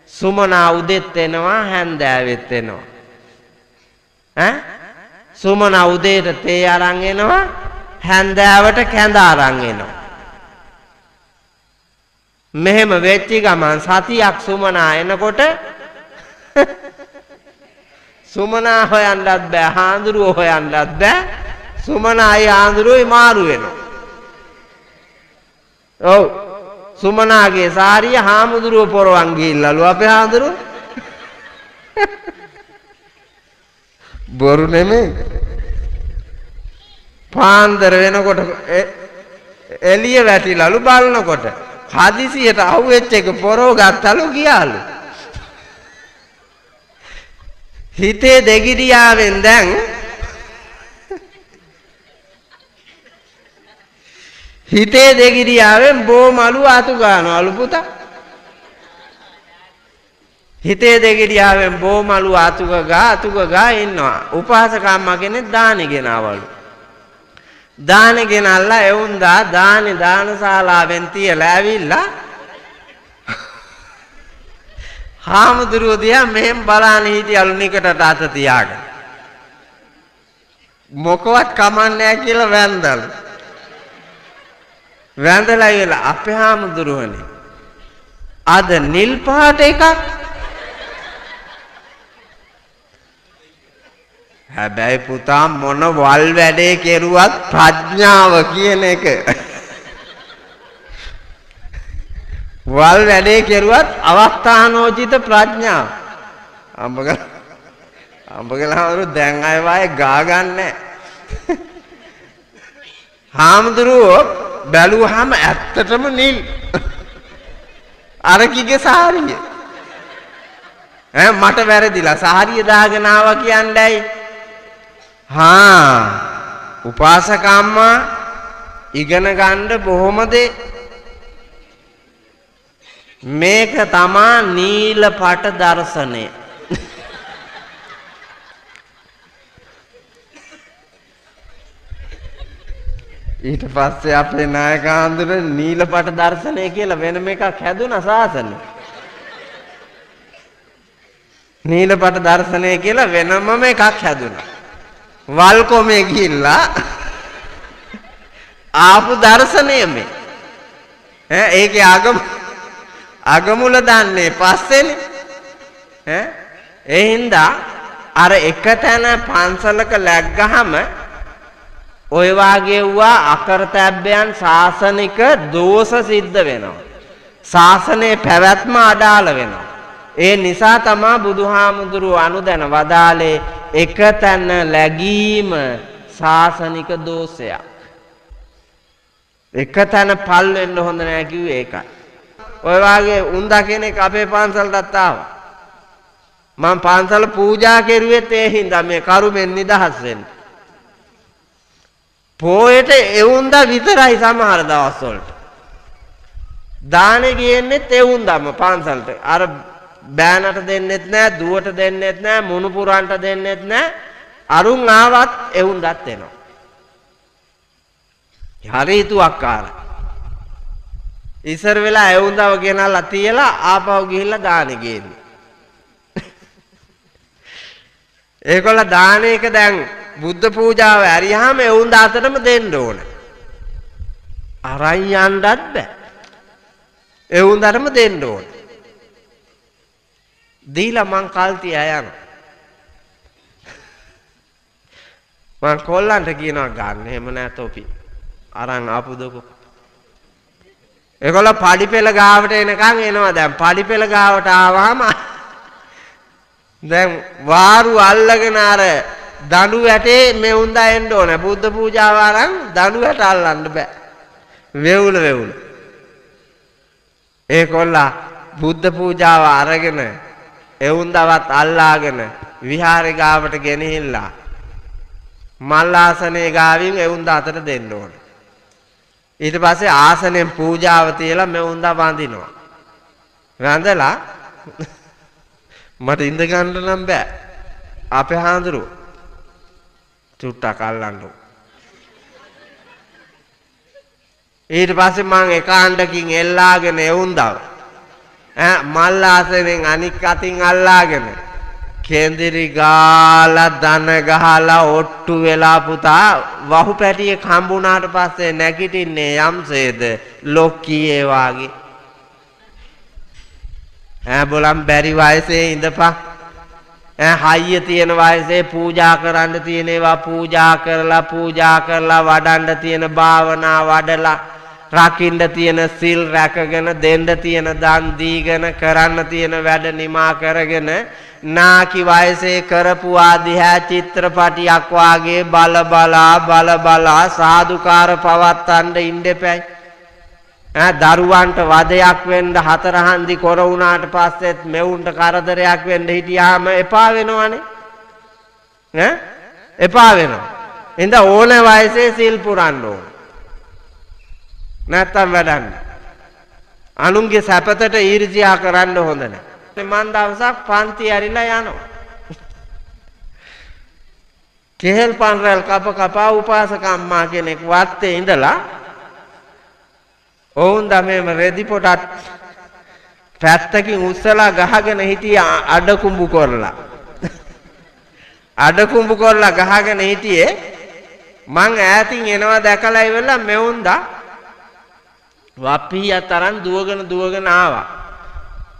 සුමනා උදෙත් එනවා හැන්දෑවෙත් එනවා. සුමනා උදේට තේ අරන් එනවා හැන්දෑවට කැඳ අරන් එනවා. මෙහෙම වෙච්ච ගමන් සතියක් සුමනා එනකොට සුමනා හොයන්නත් බෑ හාඳුරුව හොයන්නත් බෑ. සුමනායි හාඳුරුවයි මාරු වෙනවා. ඔව් සුමනාගේ සාරිය හාමුදුරුව පොරවන් ගිහිල්ලාලු අපේ හාමුදුරුව. බොරු නෙමෙයි. පාන්දර වෙනකොට එළිය වැටිලාලු බලනකොට හදිසියට අහුවෙච්ච එක පොරව ගත්තලු ගියාලු. හිතේ දෙගිඩියාවෙන් දැන් හිතේ දෙගිඩියාවෙන් බෝමලු අතු ගන්නවලු පුතා. හිතේ දෙගිඩියාවෙන් බෝමලු අතුක ගා ඉන්නවා. උපාසකම්මා කෙනෙක් දානි ගෙනාවලු. දානි ගෙනල්ලා එවුන්දා දානශාලාවෙන් තියලා ඇවිල්ලා හාමුදුරුවෝ දිහා මෙහෙම බලන හිටියලු නිකටට අත තියාගෙන. මොකවත් කමන්නේ නැහැ කියලා වැන්දලු. වැඳලා ඉවලා අපේ හාමුදුරුවනේ අද නිල් පාට එකක්. හැබැයි පුතා මොන වල් වැඩේ කෙරුවත් ප්‍රඥාව කියන එක වල් වැඩේ කෙරුවත් අවස්ථානෝචිත ප්‍රඥාව. අඹගලහවරු දැන් අය වායේ ගා ගන්නෑ. හාමුදුරුවෝ බැලුවහම ඇත්තටම නිල් අරකිගේ සාරිය. මට වැරදිලා සාරිය දාගෙන ආවා කියන්නේයි. උපාසකම්මා ඉගෙන ගන්න බොහොමද මේක තමා නීල පට දර්ශනය. ඊට පස්සේ අපේ නායක හඳුර නීල පට දර්ශනය කියලා වෙනම එකක් හැදුනා සාසනෙ. නීල පට දර්ශනය කියලා වෙනමම එකක් හැදුනා. වල්කොමේ ගිහිල්ලා ආපු දර්ශනය මේ. ඒකේ අගමුල දන්නේ පස්සේනේ. ඒ හින්දා අර එක තැන පන්සලක läග්ගහම ඔය වාගේ වුණා අකරතැබ්බයන් ශාසනික දෝෂ සිද්ධ වෙනවා. ශාසනයේ පැවැත්ම අඩාල වෙනවා. ඒ නිසා තමයි බුදුහාමුදුරුවෝ අනුදැන වදාලේ එක තැන läගීම ශාසනික දෝෂයක්. එක තැන පල් වෙන්න හොඳ නැහැ කිව්වේ ඒකයි. ඔය වාගේ උන්දා කෙනෙක් අපේ පන්සලටත් ආවා. මම පන්සල පූජා කෙරුවෙත් ඒ හින්දා මේ කරුමෙන් නිදහස් වෙන්න. පොයට එවුන්දා විතරයි සමහර දවස්වලට. දානෙ ගියෙන්නෙත් එවුන්දාම පන්සලට. අර බෑනට දෙන්නෙත් නෑ, දුවට දෙන්නෙත් නෑ, මුණුපුරන්ට දෙන්නෙත් නෑ. අරුන් ආවත් එවුන්දත් එනවා. හරි හිතුවක්කාරයි. ඉස්සර වෙලා එවුන්දව ගෙනල්ලා තියලා ආපහු ගිහිල්ලා දානෙ ගේන්නේ. ඒකොල්ල දානේක දැන් බුද්ධ පූජාව ඇරියාම එවුන්ද අතරම දෙන්න ඕන. අරන් යන්නත් බෑ. එවුන්දටම දෙන්න ඕන. දීලා මං කල් තියා යනවා. මං කොල්ලන්ට කියනවා ගන්න. එහෙම නෑ තොපි. අරන් ආපු දොකෝ. ඒගොල්ලෝ පඩිපෙළ ගාවට එනකන් එනවා දැන්. පඩිපෙළ ගාවට ආවම දැන් වාරු අල්ලගෙන අර දඬු වැටේ මෙවුන්දා එන්න ඕන. බුද්ධ පූජාව අරන් දඬු වැට අල්ලන්න බෑ. වෙවුල. ඒකොල්ලා බුද්ධ පූජාව අරගෙන එවුන්දවත් අල්ලාගෙන විහාරේ ගාවට ගෙනහිල්ලා මල් ආසනේ ගාවින් එවුන්දා අතට දෙන්න ඕන. ඊට පස්සේ ආසනෙන් පූජාව තියලා මෙවුන්දා වඳිනවා. වැඳලා මට ඉඳ ගන්න නම් බෑ. අපේ හාඳුරුවෝ චුට්ටක් අල්ලන්න. ඊට පස්සේ මං එකාණ්ඩකින් එල්ලාගෙන එවුන්දව මල්ල ආසනෙන් අනික් අතින් අල්ලාගෙන කේන්දිරි ගාලා දන ගහලා ඔට්ටු වෙලා පුතා වහු පැටියෙක් හම්බුණාට පස්සේ නැගිටින්නේ යම්සේද ලොක්කියේ වාගේ. බලම් බැරි වයසේ ඉඳපන්. හයිය තියෙන වයසේ පූජා කරන්න තියෙන ඒවා පූජා කරලා වඩන්න තියෙන භාවනා වඩලා රකින්න තියෙන සිල් රැකගෙන දෙන්න තියෙන දන් දීගෙන කරන්න තියෙන වැඩ නිමා කරගෙන නාකි වයසේ කරපු ආදිහා චිත්‍රපටියක් වාගේ බල බලා සාදුකාර පවත්තන්න ඉන්න එපැයි. දරුවන්ට වදයක් වෙන්න හතර හන්දි කොර වුණාට පස්සෙත් මෙවුන්ට කරදරයක් වෙන්න හිටියාම එපා වෙනවනේ. එපා වෙනවා. ඉඳ ඕන වයසේ සිල් පුරන්න ඕන. නැත්තම් වැඩන්න. අනුන්ගේ සැපතට ඊර්ෂ්‍යා කරන්න හොඳ නැහැ. මන් දවසක් පන්ති ඇරිලා යනවා. කෙහෙල් පන්රල් කපා උපාසක අම්මා කෙනෙක් වත්තේ ඉඳලා ඔවුන් දමේම රෙදි පොටත් පැත්තකින් උස්සලා ගහගෙන හිටියේ අඩකුඹු කරලා. අඩකුඹු කරලා ගහගෙන හිටියේ මං ඈතින් එනවා දැකලා ඉවරලා මෙවුන්දා වප්පිය තරම් දුවගෙන ආවා.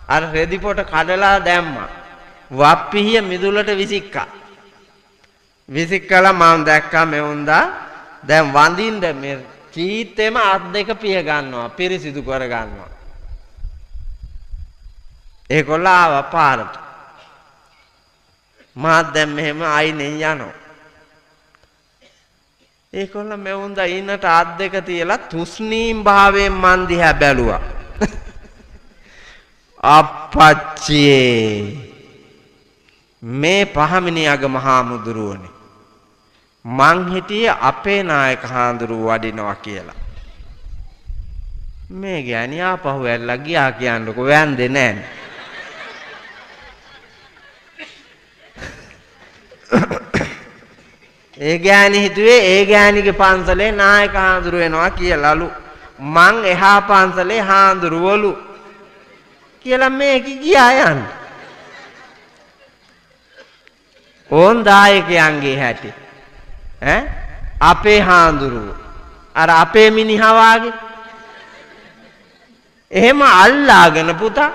අර රෙදි පොට කඩලා දැම්මා. වප්පිය මිදුලට විසික්කා. විසික්කලා මම දැක්කා මෙවුන්දා දැන් වඳින්න මේ චීත්තේම අත් දෙක පිය ගන්නවා පිරිසිදු කර ගන්නවා. ඒගොල්ල ආවා පාරට. මාත් දැන් මෙහෙම අයිනෙන් යනවා. ඒගොල්ල මෙවුන්දා ඉන්නට අත් දෙක තියලා තුස්නීම් භාවයෙන් මන් දිහා බැලුවා. අපච්චියේ මේ පහමිනියග මහා මුදුරුවනේ මං හිටියේ අපේ නායක හාමුදුරුව වඩිනවා කියලා. මේ ගෑණි ආපහු ඇල්ලා ගියා කියන්නකො වැන්දේ නෑනේ. ඒ ගෑණි හිතුවේ ඒ ගෑණිගේ පන්සලේ නායක හාමුදුරුව වෙනවා කියලාලු. මං එහා පන්සලේ හාමුදුරුවලු කියලා මේක ගියා යන්න. ඕන් දායකයන්ගේ හැටි. අපේ හාමුදුරුවෝ අර අපේ මිනිහා වාගේ එහෙම අල්ලාගෙන පුතා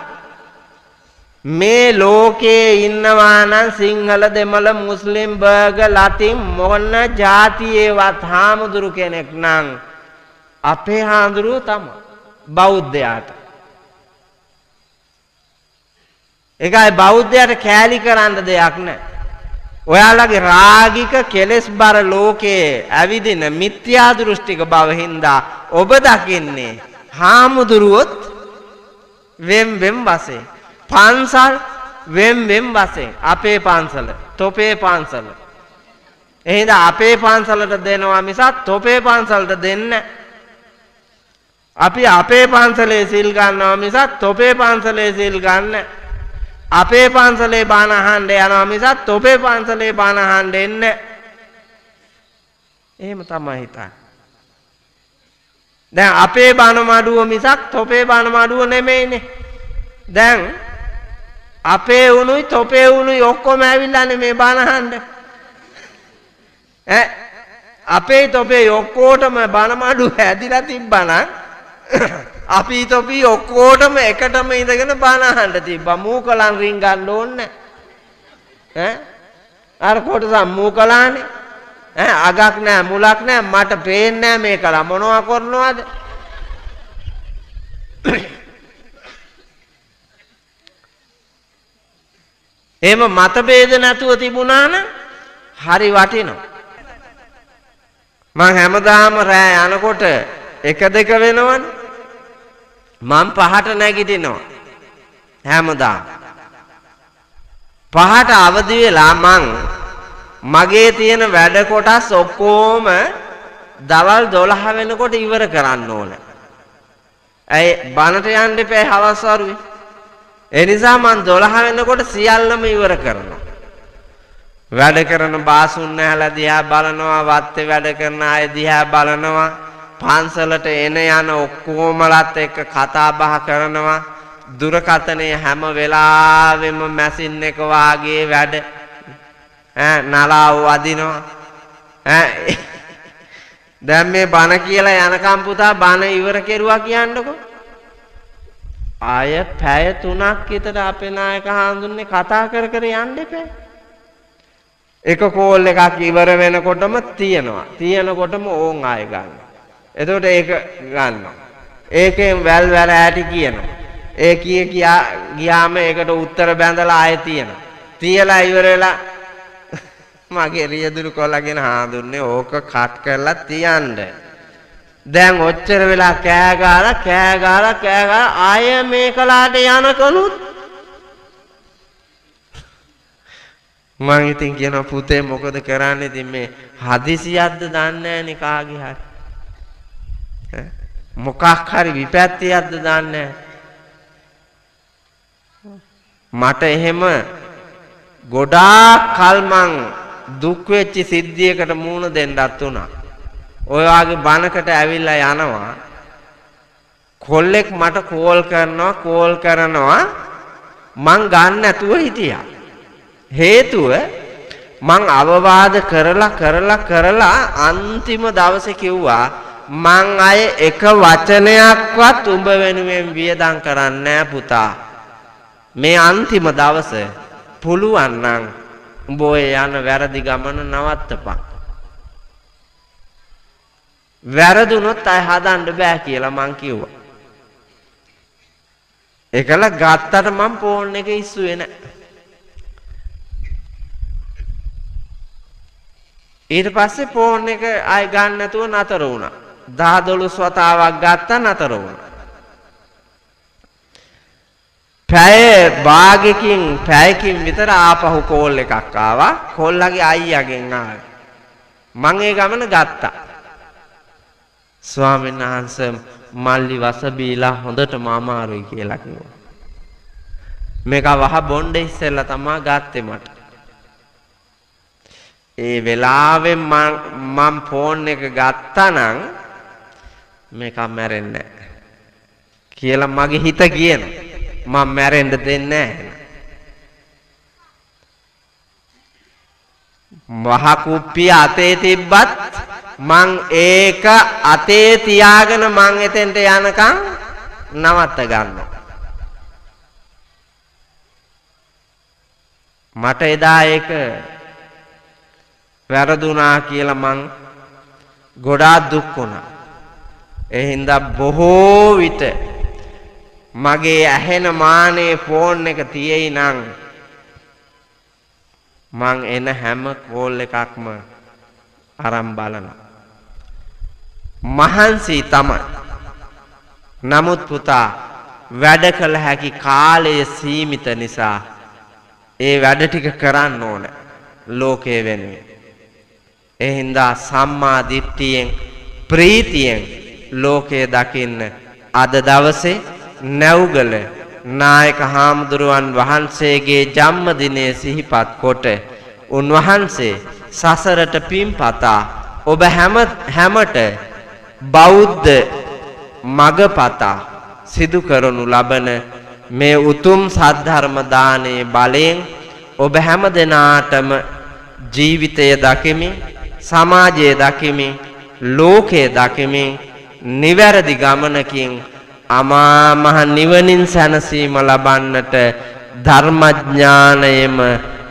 මේ ලෝකේ ඉන්නවා නම් සිංහල දෙමළ මුස්ලිම් බර්ග ලතින් මොන ජාතියේවත් හාමුදුරු කෙනෙක් නම් අපේ හාමුදුරුවෝ තමයි බෞද්ධයාට. ඒකයි බෞද්ධයාට කෑලි කරන්න දෙයක් නැහැ. ඔයාලගේ රාගික කෙලෙස් බර ලෝකයේ ඇවිදින මිත්‍යා දෘෂ්ටික බව හින්දා ඔබ දකින්නේ හාමුදුරුවොත් වෙම් වශයෙන් පන්සල් වෙම් වශයෙන් අපේ පන්සල තොපේ පන්සල එහෙනම් අපේ පන්සලට දෙනවා මිසක් තොපේ පන්සලට දෙන්නේ අපි අපේ පන්සලේ සිල් ගන්නවා මිසක් තොපේ පන්සලේ සිල් ගන්නෑ. අපේ පන්සලේ බණ අහන්න යනවා මිසක් තොපේ පන්සලේ බණ අහන්න එන්නේ. එහෙම තමයි හිතන්නේ. දැන් අපේ බණ මඩුව මිසක් තොපේ බණ මඩුව නෙමෙයිනේ. දැන් අපේ උණුයි තොපේ උණුයි ඔක්කොම ඇවිල්ලානේ මේ බණ අහන්න. අපේ තොපේ ඔක්කොටම බණ මඩුව ඇදිලා තිබ්බනම් අපි තොපි ඔක්කොටම එකටම ඉඳගෙන බණ අහන්න තිබ්බා. මූකලන් රින් ගන්න ඕනේ නැහැ. අර කොටස මූකලානේ. අගක් නැහැ මුලක් නැහැ මට පේන්නේ නැහැ මේකලා මොනවා කරනවද? එහෙම මත ભેද නැතුව තිබුණා නම් හරි වටිනවා. මං හැමදාම රෑ යනකොට 1-2 වෙනවනේ. මම 5ට නැගිටිනවා හැමදාම. 5ට අවදි වෙලා මගේ තියෙන වැඩ කොටස් ඔක්කොම දවල් 12 වෙනකොට ඉවර කරන්න ඕන. බණට යන්න එපා හවස් වරුවේ. ඒ නිසා මම 12 වෙනකොට සියල්ලම ඉවර කරනවා. වැඩ කරන බාසුන් නැහැලා දිහා බලනවා, වත්තේ වැඩ කරන අය දිහා බලනවා. පන්සලට එන යන ඔක්කොමලත් එක්ක කතා බහ කරනවා. දුරකථනයේ හැම වෙලාවෙම මැෂින් එක වාගේ වැඩ නලාව වදිනවා දැන් මේ බණ කියලා යනකම් පුතා බණ ඉවර කෙරුවා කියන්නකෝ ආය පැය 3ක් විතර අපේ නායක හාමුදුරනේ කතා කර කර යන්න එපා එක කෝල් එකක් ඉවර වෙනකොටම තියෙනකොටම ඕන් ආය ගන්න එතකොට ඒක ගන්නවා ඒකෙන් වැල් වැල ඇටි කියනවා ඒ ගියාම ඒකට උත්තර බැඳලා ආයෙ තියෙනවා තියලා ඉවර වෙලා මගේ රියදුරු කොල්ලගෙන හාඳුන්නේ ඕක කට් කරලා තියන්න දැන් ඔච්චර වෙලා කෑ ගාලා ආයෙ මේකලාට යනකනුත් මං ඉතින් කියනවා පුතේ මොකද කරන්නේ ඉතින් මේ හදිසියක්ද දන්නේ නැණි කාගේ හරි මොකක් හරි විපැත්තියක්ද දන්නේ මට එහෙම ගොඩාක් කල් මං දුක් වෙච්ච සිද්ධියකට මුහුණ දෙන්නත් උනා. ඔය වගේ බණකට ඇවිල්ලා යනවා. කොල්ලෙක් මට කෝල් කරනවා මං ගන්න නැතුව හිටියා. හේතුව මං අවවාද කරලා අන්තිම දවසේ කිව්වා මං අය එක වචනයක්වත් උඹ වෙනුවෙන් වියදම් කරන්නේ නැහැ පුතා. මේ අන්තිම දවසේ පුළුවන් නම් උඹ ඔය යන වැරදි ගමන නවත්තපන්. වැරදුනොත් අය හදන්න බෑ කියලා මං කිව්වා. ඒකල ගත්තට මං ෆෝන් එක ඉස්සුවේ නැහැ. ඊට පස්සේ ෆෝන් එක ආය ගන්න නැතුව නතර වුණා. 10-12 වතාවක් ගත්තා නතර වුණා. පැයකින් විතර ආපහු කෝල් එකක් ආවා. කොල්ලගේ අයියාගෙන් ආවේ. මං ඒ ගමන ගත්තා. ස්වාමීන් වහන්සේ මල්ලි වස බීලා හොඳටම අමාරුයි කියලා කිව්වා. මේක වහ බොණ්ඩ ඉස්සෙල්ලා තමයි ගත්තේ මට. ඒ වෙලාවෙන් මම ෆෝන් එක ගත්තා නම් මේක මැරෙන්නේ නැහැ කියලා මගේ හිත කියනවා. මම මැරෙන්න දෙන්නේ නැහැ. මහ කුප්පිය අතේ තිබ්බත් මං ඒක අතේ තියාගෙන මං එතෙන්ට යනකම් නවත්ත ගන්නවා. මට එදා ඒක වැරදුනා කියලා මං ගොඩාක් දුක් වුණා. ඒ හින්දා බොහෝ විට මගේ ඇහෙන මානේ ෆෝන් එක තියෙයි නම් මං එන හැම කෝල් එකක්ම අරන් බලනවා. මහන්සි තමයි. නමුත් පුතා වැඩ කළ හැකි කාලය සීමිත නිසා ඒ වැඩ ටික කරන්න ඕන ලෝකයේ වෙනුවෙන්. ඒ හින්දා සම්මා දිට්ඨියෙන් ප්‍රීතියෙන් ලෝකයේ දකින්න අද දවසේ නැවුගල නායක හාමුදුරුවන් වහන්සේගේ ජන්මදිනය සිහිපත් කොට උන්වහන්සේ සසරට පින්පතා ඔබ හැමට බෞද්ධ මගපතා සිදු කරනු ලබන මේ උතුම් සද්ධර්ම දානයේ බලයෙන් ඔබ හැම දෙනාටම ජීවිතය දකිමින් සමාජය දකිමින් ලෝකය දකිමින් නිවැරදි ගමනකින් අමා මහ නිවනින් සැනසීම ලබන්නට ධර්මඥානයම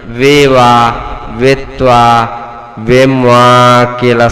වේවා වෙත්වා වෙම්වා කියලා